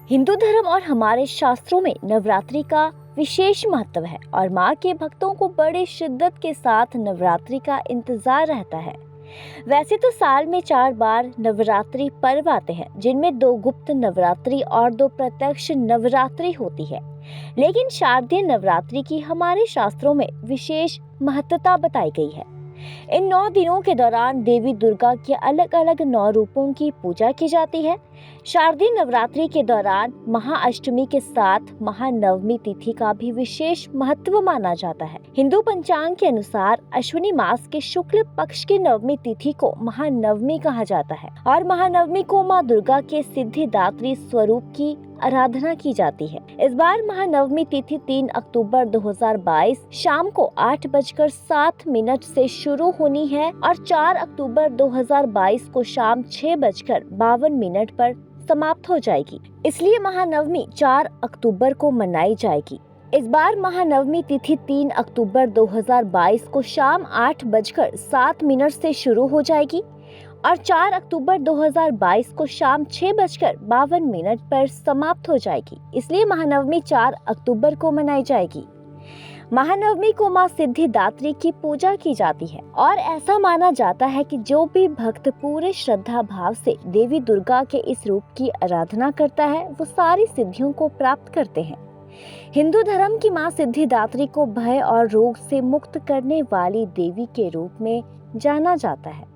हिंदू धर्म और हमारे शास्त्रों में नवरात्रि का विशेष महत्व है और माँ के भक्तों को बड़े शिद्दत के साथ नवरात्रि का इंतजार रहता है। वैसे तो साल में 4 बार नवरात्रि पर्व आते हैं, जिनमें 2 गुप्त नवरात्रि और 2 प्रत्यक्ष नवरात्रि होती है। लेकिन शारदीय नवरात्रि की हमारे शास्त्रों में विशेष महत्वता बताई गई है। इन 9 दिनों के दौरान देवी दुर्गा के अलग अलग 9 रूपों की पूजा की जाती है। शारदीय नवरात्रि के दौरान महाअष्टमी के साथ महानवमी तिथि का भी विशेष महत्व माना जाता है। हिंदू पंचांग के अनुसार अश्विनी मास के शुक्ल पक्ष की नवमी तिथि को महानवमी कहा जाता है और महानवमी को माँ दुर्गा के सिद्धिदात्री स्वरूप की आराधना की जाती है। इस बार महानवमी तिथि 3 अक्टूबर 2022 शाम को 8:07 से शुरू होनी है और 4 अक्टूबर 2022 को शाम 6:52 पर समाप्त हो जाएगी। इसलिए महानवमी 4 अक्टूबर को मनाई जाएगी। इस बार महानवमी तिथि 3 अक्टूबर 2022 को शाम 8:07 से शुरू हो जाएगी और 4 अक्टूबर 2022 को शाम 6:52 पर समाप्त हो जाएगी। इसलिए महानवमी 4 अक्टूबर को मनाई जाएगी। महानवमी को माँ सिद्धिदात्री की पूजा की जाती है और ऐसा माना जाता है कि जो भी भक्त पूरे श्रद्धा भाव से देवी दुर्गा के इस रूप की आराधना करता है, वो सारी सिद्धियों को प्राप्त करते हैं। हिंदू धर्म की माँ सिद्धिदात्री को भय और रोग से मुक्त करने वाली देवी के रूप में जाना जाता है।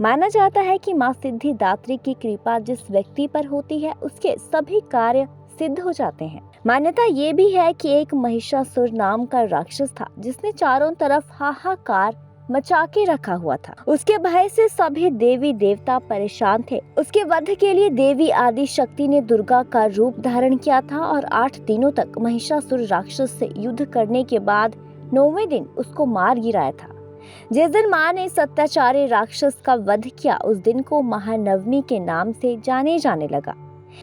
माना जाता है कि माँ सिद्धिदात्री की कृपा जिस व्यक्ति पर होती है, उसके सभी कार्य सिद्ध हो जाते हैं। मान्यता ये भी है कि एक महिषासुर नाम का राक्षस था, जिसने चारों तरफ हाहाकार मचा के रखा हुआ था। उसके भय से सभी देवी देवता परेशान थे। उसके वध के लिए देवी आदि शक्ति ने दुर्गा का रूप धारण किया था और 8 दिनों तक महिषासुर राक्षस से युद्ध करने के बाद 9वें दिन उसको मार गिराया था। जिस दिन माँ ने इस अत्याचारी राक्षस का वध किया, उस दिन को महानवमी के नाम से जाने जाने लगा।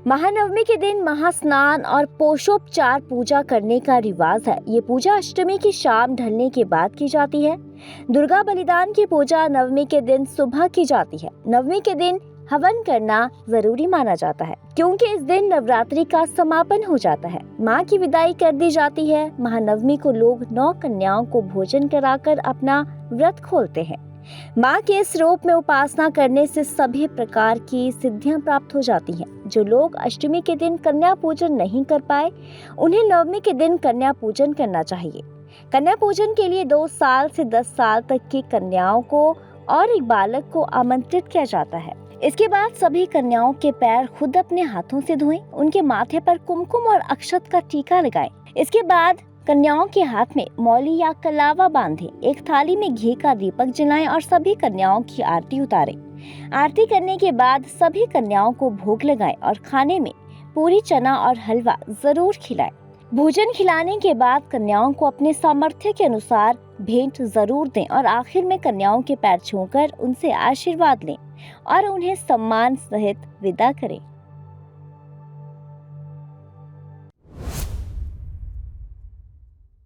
महानवमी के दिन महास्नान और पोषोपचार पूजा करने का रिवाज है। ये पूजा अष्टमी की शाम ढलने के बाद की जाती है। दुर्गा बलिदान की पूजा नवमी के दिन सुबह की जाती है। नवमी के दिन हवन करना जरूरी माना जाता है, क्योंकि इस दिन नवरात्रि का समापन हो जाता है। माँ की विदाई कर दी जाती है। महानवमी को लोग 9 कन्याओं को भोजन कराकर अपना व्रत खोलते हैं। माँ के इस रूप में उपासना करने से सभी प्रकार की सिद्धियां प्राप्त हो जाती हैं। जो लोग अष्टमी के दिन कन्या पूजन नहीं कर पाए, उन्हें नवमी के दिन कन्या पूजन करना चाहिए। कन्या पूजन के लिए 2 साल से 10 साल तक की कन्याओं को और एक बालक को आमंत्रित किया जाता है। इसके बाद सभी कन्याओं के पैर खुद अपने हाथों से धोएं, उनके माथे पर कुमकुम और अक्षत का टीका लगाएं। इसके बाद कन्याओं के हाथ में मौली या कलावा बांधें, एक थाली में घी का दीपक जलाएं और सभी कन्याओं की आरती उतारें। आरती करने के बाद सभी कन्याओं को भोग लगाएं और खाने में पूरी, चना और हलवा जरूर खिलाएं। भोजन खिलाने के बाद कन्याओं को अपने सामर्थ्य के अनुसार भेंट जरूर दें और आखिर में कन्याओं के पैर छूकर उनसे आशीर्वाद लें और उन्हें सम्मान सहित विदा करें।